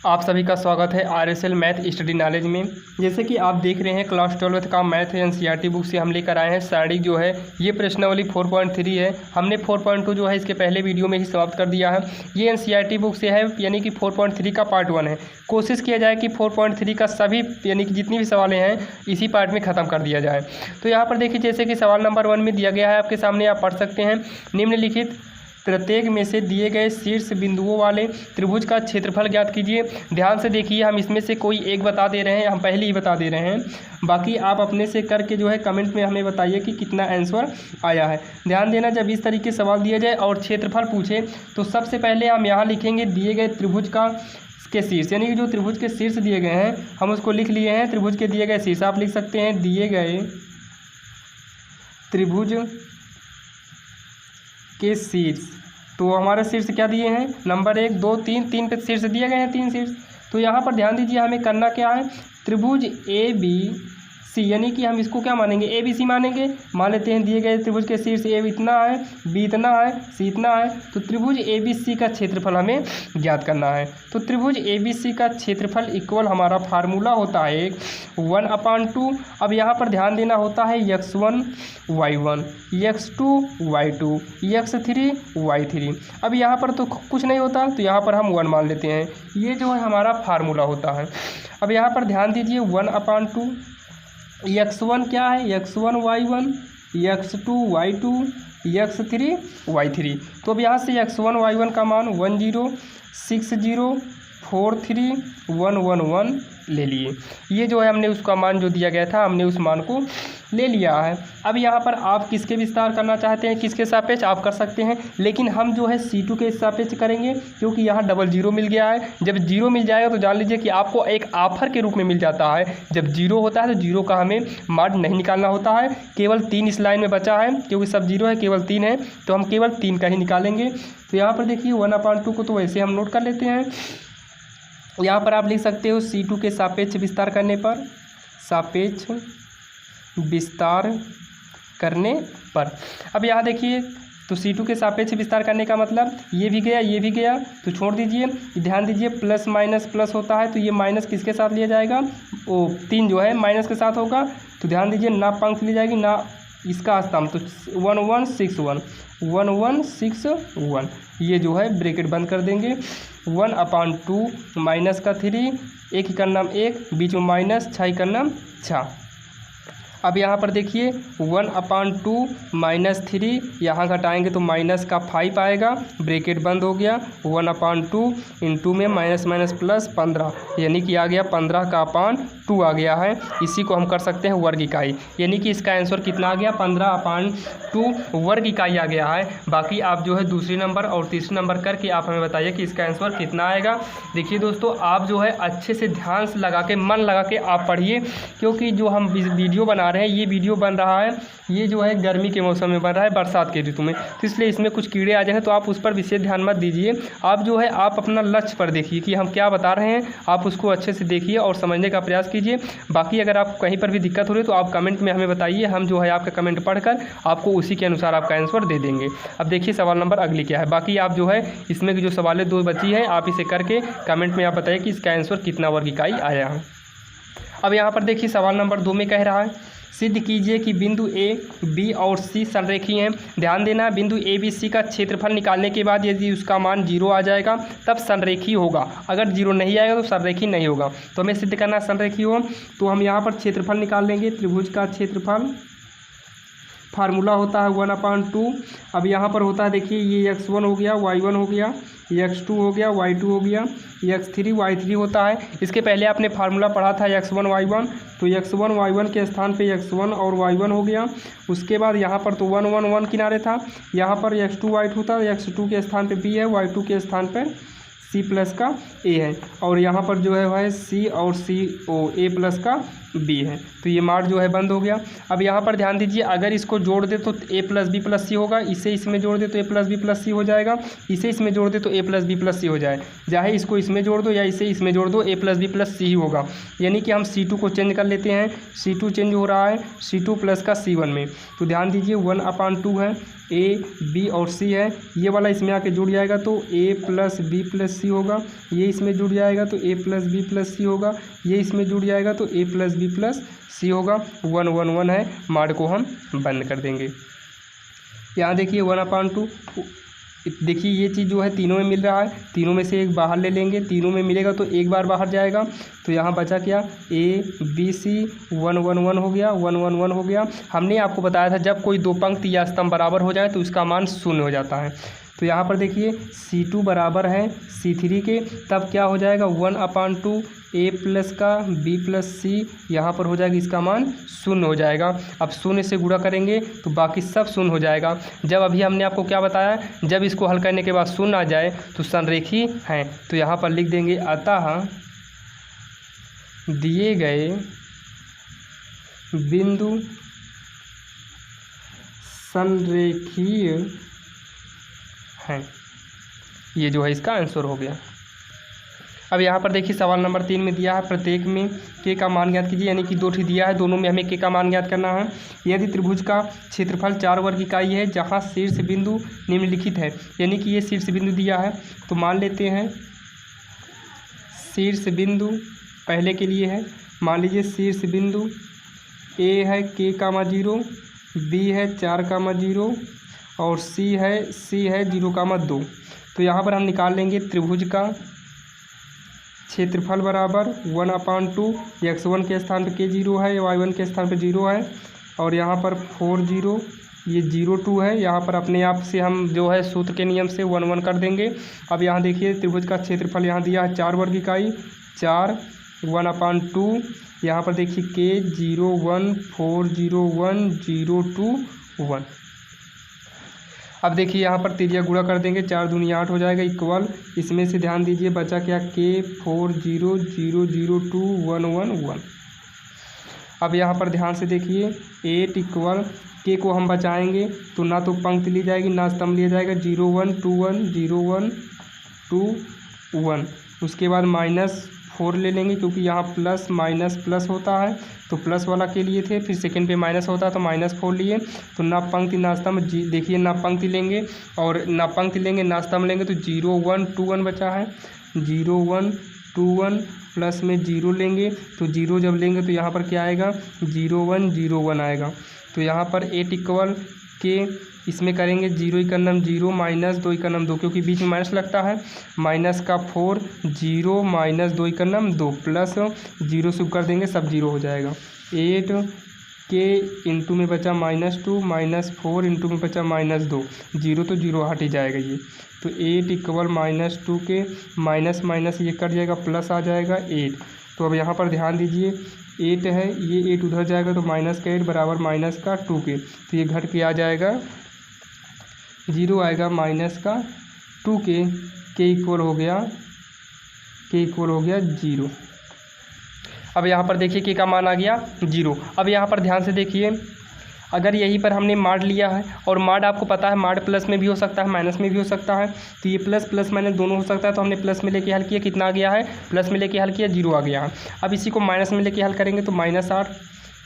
आप सभी का स्वागत है RSL मैथ स्टडी नॉलेज में। जैसे कि आप देख रहे हैं क्लास 12th का मैथ NCERT बुक से हम लेकर आए हैं साड़ी जो है ये प्रश्नावली 4.3 है। हमने 4.2 जो है इसके पहले वीडियो में ही समाप्त कर दिया है। ये NCERT बुक से है यानी कि 4.3 का पार्ट 1 है। कोशिश किया जाए कि 4.3 का सभी यानी कि जितनी भी सवालें हैं इसी पार्ट में ख़त्म कर दिया जाए। तो यहाँ पर देखिए जैसे कि सवाल नंबर 1 में दिया गया है आपके सामने, आप पढ़ सकते हैं। निम्नलिखित प्रत्येक में से दिए गए शीर्ष बिंदुओं वाले त्रिभुज का क्षेत्रफल ज्ञात कीजिए। ध्यान से देखिए, हम इसमें से कोई एक बता दे रहे हैं, हम पहले ही बता दे रहे हैं। बाकी आप अपने से करके जो है कमेंट में हमें बताइए कि कितना आंसर आया है। ध्यान देना, जब इस तरीके से सवाल दिया जाए और क्षेत्रफल पूछे तो सबसे पहले हम यहाँ लिखेंगे दिए गए त्रिभुज के शीर्ष, यानी कि जो त्रिभुज के शीर्ष दिए गए हैं हम उसको लिख लिए हैं। त्रिभुज के दिए गए शीर्ष आप लिख सकते हैं दिए गए त्रिभुज के शीर्ष। तो हमारे शीर्ष क्या दिए हैं, नंबर 1 2 3 3 पे शीर्ष दिए गए हैं, 3 शीर्ष। तो यहाँ पर ध्यान दीजिए, हमें करना क्या है, त्रिभुज ABC यानी कि हम इसको क्या मानेंगे, ABC मानेंगे। मान लेते हैं दिए गए त्रिभुज के शीर्ष A इतना है, B इतना है, C इतना है। तो त्रिभुज ABC का क्षेत्रफल हमें ज्ञात करना है। तो त्रिभुज ABC का क्षेत्रफल इक्वल हमारा फार्मूला होता है 1/2। अब यहाँ पर ध्यान देना होता है x1 y1 x2 y2 x3 y3। अब यहाँ पर तो कुछ नहीं होता तो यहाँ पर हम 1 मान लेते हैं। ये जो है हमारा फार्मूला होता है। अब यहाँ पर ध्यान दीजिए 1/2 x1 क्या है, x1 y1 x2 y2 x3 y3। तो अब यहाँ से x1 y1 का मान 1060431111 ले लिए। ये जो है हमने उसका मान जो दिया गया था हमने उस मान को ले लिया है। अब यहाँ पर आप किसके विस्तार करना चाहते हैं, किसके सापेक्ष आप कर सकते हैं, लेकिन हम जो है C2 के सापेक्ष करेंगे क्योंकि यहाँ डबल जीरो मिल गया है। जब जीरो मिल जाएगा तो जान लीजिए कि आपको एक ऑफर के रूप में मिल जाता है। जब जीरो होता है तो जीरो का हमें मान नहीं निकालना होता है। केवल 3 इस लाइन में बचा है क्योंकि सब जीरो है, केवल 3 है तो हम केवल 3 का ही निकालेंगे। तो यहाँ पर देखिए 1/2 को तो वैसे हम नोट कर लेते हैं। यहाँ पर आप लिख सकते हो C2 के सापेक्ष विस्तार करने पर, सापेक्ष विस्तार करने पर। अब यहाँ देखिए तो C2 के सापेक्ष विस्तार करने का मतलब ये भी गया तो छोड़ दीजिए। ध्यान दीजिए प्लस माइनस प्लस होता है तो ये माइनस किसके साथ लिया जाएगा, वो 3 जो है माइनस के साथ होगा। तो ध्यान दीजिए ना पंक्ति ली जाएगी ना इसका स्तंभ, तो 1161 ये जो है ब्रैकेट बंद कर देंगे। 1/2 माइनस का 3, 1 का नाम 1, बीच में माइनस, 6 का नाम 6। अब यहाँ पर देखिए 1/2 माइनस 3 यहाँ घटाएंगे तो माइनस का 5 आएगा, ब्रैकेट बंद हो गया। 1/2 इंटू में माइनस माइनस प्लस 15 यानी कि आ गया 15/2 आ गया है। इसी को हम कर सकते हैं वर्ग इकाई, यानी कि इसका आंसर कितना आ गया 15/2 वर्ग इकाई आ गया है। बाकी आप जो है दूसरी नंबर और तीसरी नंबर करके आप हमें बताइए कि इसका आंसर कितना आएगा। देखिए दोस्तों, आप जो है अच्छे से ध्यान से लगा के मन लगा के आप पढ़िए, क्योंकि जो हम वीडियो बना रहे हैं ये वीडियो बन रहा है ये जो है गर्मी के मौसम में बन रहा है, बरसात के ऋतु में, तो इसलिए इसमें कुछ कीड़े आ जाएंगे तो आप उस पर विशेष ध्यान मत दीजिए। आप जो है आप अपना लक्ष्य पर देखिए कि हम क्या बता रहे हैं, आप उसको अच्छे से देखिए और समझने का प्रयास कीजिए। बाकी अगर आप कहीं पर भी दिक्कत हो रही है तो आप कमेंट में हमें बताइए, हम जो है आपका कमेंट पढ़कर आपको उसी के अनुसार आपका आंसर दे देंगे। अब देखिए सवाल नंबर अगली क्या है। बाकी आप जो है इसमें जो सवालें 2 बची है आप इसे करके कमेंट में आप बताइए कि इसका आंसर कितना वर्ग इकाई आया है। अब यहाँ पर देखिए सवाल नंबर 2 में कह रहा है सिद्ध कीजिए कि बिंदु A, B और C संरेखीय हैं। ध्यान देना, बिंदु A, B, C का क्षेत्रफल निकालने के बाद यदि उसका मान 0 आ जाएगा तब संरेखीय होगा, अगर 0 नहीं आएगा तो संरेखीय नहीं होगा। तो हमें सिद्ध करना संरेखीय हो तो हम यहाँ पर क्षेत्रफल निकाल लेंगे। त्रिभुज का क्षेत्रफल फार्मूला होता है 1/2। अब यहाँ पर होता है देखिए ये x1 हो गया, y1 हो गया, x2 हो गया, y2 हो गया, x3 y3 होता है। इसके पहले आपने फार्मूला पढ़ा था x1 y1, तो x1 y1 के स्थान पे x1 और y1 हो गया। उसके बाद यहाँ पर तो 1 1 1 किनारे था, यहाँ पर x2 y2 था, x2 के स्थान पे b है, y2 के स्थान पे C प्लस का A है, और यहाँ पर जो है C और A प्लस का B है। तो ये मार्ग जो है बंद हो गया। अब यहाँ पर ध्यान दीजिए, अगर इसको जोड़ दे तो A plus B plus C होगा, इसे इसमें जोड़ दे तो A plus B plus C हो जाएगा, इसे इसमें जोड़ दे तो A plus B plus C हो जाए। चाहे इसको इसमें जोड़ दो या इसे इसमें जोड़ दो, A plus B plus C ही होगा। यानी कि हम C2 को चेंज कर लेते हैं, C2 चेंज हो रहा है C2 प्लस का C1 में। तो ध्यान दीजिए 1/2 है, A B और C है, ये वाला इसमें आके जुड़ जाएगा तो A plus B plus C सी होगा, ये इसमें जुड़ जाएगा तो ए प्लस बी प्लस सी होगा, ये इसमें जुड़ जाएगा तो ए प्लस बी प्लस सी होगा। 1 1 1 है, माड को हम बंद कर देंगे। यहाँ देखिए 1/2, देखिए ये चीज़ जो है तीनों में मिल रहा है, तीनों में से एक बाहर ले लेंगे, तीनों में मिलेगा तो एक बार बाहर जाएगा, तो यहाँ बचा क्या, ए बी सी, 1 1 1 हो गया, 1 1 1 हो गया। हमने आपको बताया था जब कोई दो पंक्ति या स्तंभ बराबर हो जाए तो उसका मान 0 हो जाता है। तो यहाँ पर देखिए C2 बराबर है C3 के, तब क्या हो जाएगा 1/2 ए प्लस का बी प्लस सी, यहाँ पर हो जाएगा इसका मान 0 हो जाएगा। अब 0 से गुणा करेंगे तो बाकी सब 0 हो जाएगा। जब अभी हमने आपको क्या बताया, जब इसको हल करने के बाद 0 आ जाए तो संरेखी हैं, तो यहाँ पर लिख देंगे अतः दिए गए बिंदु संरेखीय हैं। ये जो है इसका आंसर हो गया। अब यहाँ पर देखिए सवाल नंबर 3 में दिया है प्रत्येक में के का मान ज्ञात कीजिए, यानी कि 2 दिया है, दोनों में हमें के का मान ज्ञात करना है। यदि त्रिभुज का क्षेत्रफल 4 वर्ग इकाई है जहाँ शीर्ष बिंदु निम्नलिखित है, यानी कि ये शीर्ष बिंदु दिया है, तो मान लेते हैं शीर्ष बिंदु पहले के लिए है, मान लीजिए शीर्ष बिंदु ए है k, 0, बी है 4, 0 और सी है 0, 2। तो यहाँ पर हम निकाल लेंगे त्रिभुज का क्षेत्रफल बराबर 1/2, x1 के स्थान पर k0 है, y1 के स्थान पर 0 है, और यहाँ पर 4 0, ये 0 2 है। यहाँ पर अपने आप से हम जो है सूत्र के नियम से 1 1 कर देंगे। अब यहाँ देखिए त्रिभुज का क्षेत्रफल यहाँ दिया है 4 वर्ग इकाई, 4 1/2, यहाँ पर देखिए k 0 1 4 0 1 0 2 1। अब देखिए यहाँ पर तिरिया गुणा कर देंगे, 4 दूनी 8 हो जाएगा इक्वल, इसमें से ध्यान दीजिए बचा क्या, k 4 0 0 0 2 1 1 1। अब यहाँ पर ध्यान से देखिए 8 इक्वल k को हम बचाएंगे तो ना तो पंक्ति ली जाएगी ना स्तंभ लिया जाएगा, 0 1 2 1 0 1 2 1। उसके बाद -4 ले लेंगे क्योंकि यहाँ प्लस माइनस प्लस होता है, तो प्लस वाला के लिए थे, फिर सेकंड पे माइनस होता है तो -4 लिए। तो ना पंक्ति ना स्तंभ, देखिए ना पंक्ति लेंगे और ना पंक्ति लेंगे ना स्तंभ लेंगे, तो 0 1 2 1 बचा है, 0 1 2 1 प्लस में 0 लेंगे, तो 0 जब लेंगे तो यहाँ पर क्या आएगा 0 1 0 1 आएगा। तो यहाँ पर 8 इक्वल के इसमें करेंगे 0 इकन्नम 0 -2 इकन्नम 2, क्योंकि बीच में माइनस लगता है, माइनस का 4 0 -2 इकन्नम 2 प्लस 0 से कर देंगे सब 0 हो जाएगा। 8 के इंटू में बचा -2 -4 इंटू में बचा -2, 0 तो 0 हट ही जाएगा ये। तो 8 इक्वल -2 के माइनस माइनस ये कट जाएगा प्लस आ जाएगा 8। तो अब यहाँ पर ध्यान दीजिए 8 है, ये 8 उधर जाएगा तो माइनस का 8 बराबर माइनस का 2 के, तो ये घट के आ जाएगा 0 आएगा माइनस का 2 के इक्वल हो गया 0। अब यहाँ पर देखिए के का मान आ गया 0। अब यहाँ पर ध्यान से देखिए, अगर यहीं पर हमने माड लिया है और माड आपको पता है माड प्लस में भी हो सकता है माइनस में भी हो सकता है, तो ये प्लस प्लस माइनस दोनों हो सकता है, तो हमने प्लस में लेके हल किया, कितना आ गया है प्लस में लेके हल किया 0 आ गया है। अब इसी को माइनस में लेके हल करेंगे तो -8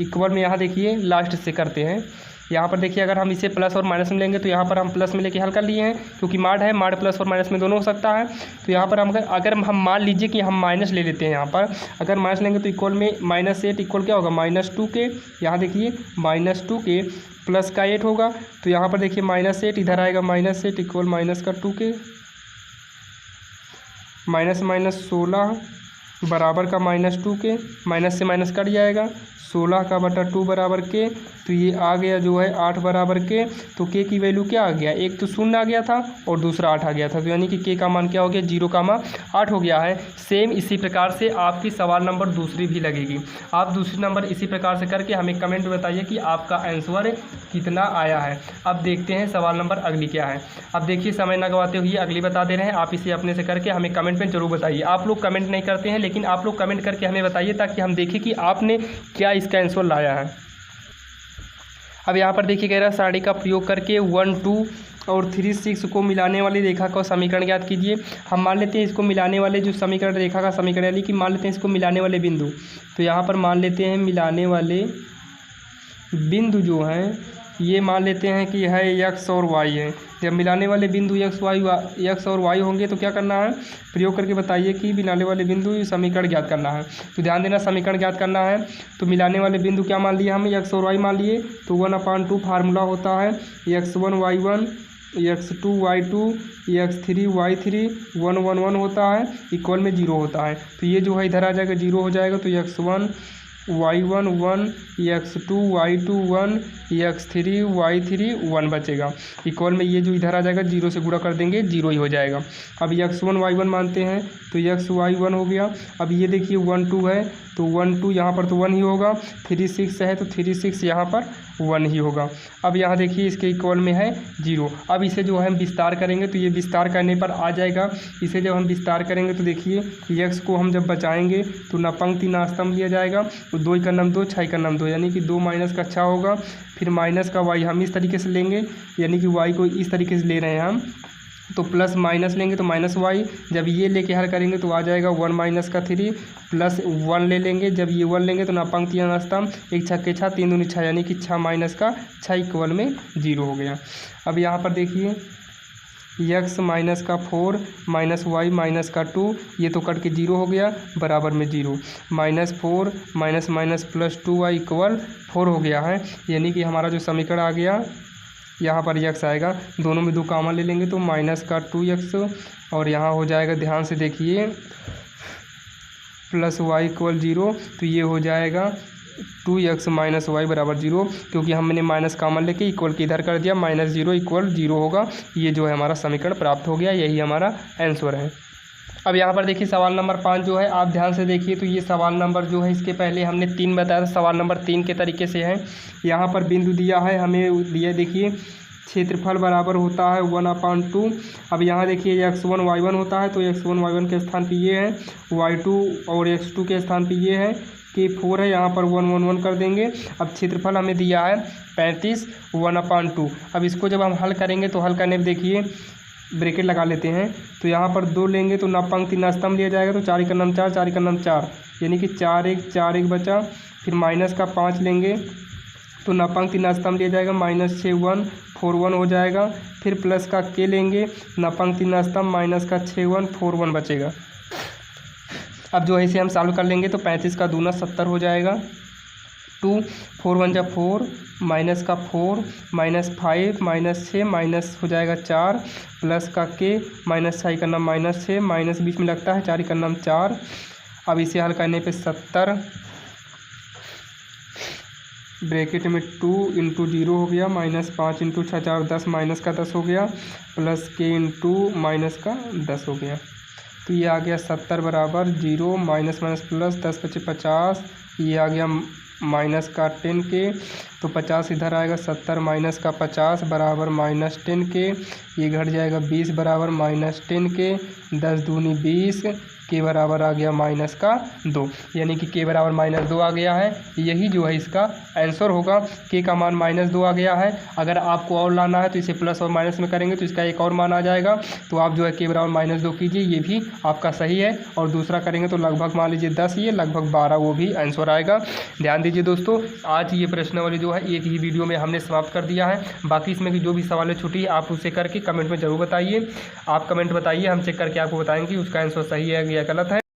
इक्वल में यहाँ देखिए लास्ट से करते हैं, यहाँ पर देखिए अगर हम इसे प्लस और माइनस में लेंगे तो यहाँ पर हम प्लस में लेके हल कर लिए हैं, क्योंकि माड है, माड प्लस और माइनस में दोनों हो सकता है। तो यहाँ पर हम अगर हम मान लीजिए कि हम माइनस ले लेते हैं, यहाँ पर अगर माइनस लेंगे तो इक्वल में -8 इक्वल क्या होगा -2 के, यहाँ देखिए -2 के प्लस का 8 होगा, तो यहाँ पर देखिए -8 इधर आएगा -8 इक्वल माइनस का 2 के, -16 बराबर का -2 के, माइनस से माइनस कट जाएगा, 16 का बटा 2 बराबर के, तो ये आ गया जो है 8 बराबर के। तो के की वैल्यू क्या आ गया, एक तो 0 आ गया था और दूसरा 8 आ गया था, तो यानी कि के का मान क्या हो गया 0,8 हो गया है। सेम इसी प्रकार से आपकी सवाल नंबर दूसरी भी लगेगी। आप दूसरी नंबर इसी प्रकार से करके हमें कमेंट में बताइए कि आपका आंसर कितना आया है। अब देखते हैं सवाल नंबर अगली क्या है। अब देखिए समय न गवाते हुए अगली बता दे रहे हैं, आप इसे अपने से करके हमें कमेंट में जरूर बताइए। आप लोग कमेंट नहीं करते हैं, लेकिन आप लोग कमेंट करके हमें बताइए ताकि हम देखें कि आपने क्या इसका आंसर लाया है। अब यहाँ पर देखिए कह रहा है सारणी का प्रयोग करके 1 2 और 3 6 को मिलाने वाली रेखा का समीकरण ज्ञात कीजिए। हम मान लेते हैं इसको मिलाने वाले जो समीकरण रेखा का समीकरण, यानी कि मान लेते हैं इसको मिलाने वाले बिंदु, तो यहाँ पर मान लेते हैं मिलाने वाले बिंदु जो हैं ये मान लेते हैं कि है x और y है। जब मिलाने वाले बिंदु x और y होंगे तो क्या करना है, प्रयोग करके बताइए कि मिलाने वाले बिंदु समीकरण ज्ञात करना है। तो ध्यान देना, समीकरण ज्ञात करना है तो मिलाने वाले बिंदु क्या मान लिए हम, x और y मान लिए। तो 1/2 फार्मूला होता है x1 y1 x2 y2 x3 y3 1 1 1 होता है, इक्वल में 0 होता है। तो ये जो है इधर आ जाएगा 0 हो जाएगा। तो x1 y1 1 x2 y2 1 x3 y3 1 बचेगा, इक्वल में ये जो इधर आ जाएगा 0 से गुणा कर देंगे 0 ही हो जाएगा। अब x1 y1 मानते हैं तो x y1 हो गया। अब ये देखिए 1 2 है तो 1 2 यहाँ पर तो 1 ही होगा, 3 6 है तो 3 6 यहाँ पर 1 ही होगा। अब यहाँ देखिए इसके इक्वल में है 0। अब इसे जो है हम विस्तार करेंगे तो ये विस्तार करने पर आ जाएगा। इसे जब हम विस्तार करेंगे तो देखिए x को हम जब बचाएंगे तो ना पंक्ति ना स्तंभ लिया जाएगा। तो 2 का नाम 2 6 का नाम 2 यानी कि 2 माइनस का 6 होगा। फिर माइनस का y हम इस तरीके से लेंगे, यानी कि y को इस तरीके से ले रहे हैं हम, तो प्लस माइनस लेंगे तो माइनस y। जब ये लेके हल करेंगे तो आ जाएगा 1 माइनस का 3 प्लस 1 ले लेंगे। जब ये 1 लेंगे तो ना पंक्तियाँ ना स्तंभ, 1 6 6 3 दूनी 6 यानी कि 6 माइनस का 6 इक्वल में 0 हो गया। अब यहाँ पर देखिए x माइनस का 4 माइनस y माइनस का 2, ये तो कट के 0 हो गया, बराबर में 0 minus 4 minus minus plus 2y equal 4 हो गया है। यानी कि हमारा जो समीकरण आ गया यहाँ पर x आएगा, दोनों में 2 कॉमन ले लेंगे तो माइनस का 2x और यहाँ हो जाएगा, ध्यान से देखिए, प्लस y इक्वल 0। तो ये हो जाएगा 2x माइनस वाई बराबर 0, क्योंकि हमने माइनस कॉमन लेके इक्वल के इधर कर दिया, माइनस 0 इक्वल 0 होगा। ये जो है हमारा समीकरण प्राप्त हो गया, यही हमारा आंसर है। अब यहाँ पर देखिए सवाल नंबर 5 जो है, आप ध्यान से देखिए तो ये सवाल नंबर जो है इसके पहले हमने 3 बताया था, सवाल नंबर 3 के तरीके से है। यहाँ पर बिंदु दिया है हमें, दिया देखिए क्षेत्रफल बराबर होता है 1/2। अब यहाँ देखिए x1 y1 होता है तो x1 y1 के स्थान पे ये है, y2 और x2 के स्थान पे ये है कि 4 है, यहाँ पर 1 1 1 कर देंगे। अब क्षेत्रफल हमें दिया है 35 1/2। अब इसको जब हम हल करेंगे तो हल करने में देखिए ब्रैकेट लगा लेते हैं, तो यहाँ पर 2 लेंगे तो ना पंक्ति ना स्तंभ लिया जाएगा, तो 4 का नाम 4 4 का नाम 4 यानी कि 4 1 बचा। फिर माइनस का 5 लेंगे तो ना पंक्ति ना स्तंभ लिया जाएगा, माइनस 6 1 4 1 हो जाएगा। फिर प्लस का k लेंगे, ना पंक्ति ना स्तंभ, माइनस का 6 1 4 1 बचेगा। अब जो है इसे हम सॉल्व कर लेंगे तो 35 का दूना 70 हो जाएगा। 2 4 1 जा 4 माइनस का 4 माइनस 5 माइनस 6 माइनस हो जाएगा 4 प्लस का k माइनस 6 का नाम माइनस 6 माइनस बीच में लगता है 4 का नाम 4। अब इसे हल करने पे 70 ब्रैकेट में 2 इंटू 0 हो गया, माइनस 5 इंटू 6 4 10 माइनस का 10 हो गया, प्लस k इंटू माइनस का 10 हो गया। तो ये आ गया 70 बराबर 0 माइनस माइनस प्लस 10 बचे 50, ये आ गया माइनस का 10k, तो 50 इधर आएगा, 70 माइनस का 50 बराबर माइनस 10k, ये घट जाएगा 20 बराबर माइनस 10k, 10 दूनी 20, के बराबर आ गया माइनस का 2, यानी कि के बराबर माइनस 2 आ गया है। यही जो है इसका आंसर होगा। के का मान माइनस 2 आ गया है। अगर आपको और लाना है तो इसे प्लस और माइनस में करेंगे तो इसका एक और मान आ जाएगा, तो आप जो है के बराबर माइनस 2 कीजिए, ये भी आपका सही है। और दूसरा करेंगे तो लगभग मान लीजिए 10, ये लगभग 12, वो भी आंसर आएगा। ध्यान दीजिए दोस्तों, आज ये प्रश्नावली जो है एक ही वीडियो में हमने समाप्त कर दिया है। बाकी इसमें जो भी सवालें छूटी आप उसे करके कमेंट में ज़रूर बताइए। आप कमेंट बताइए, हम चेक करके आपको बताएंगे उसका आंसर सही है या गलत है।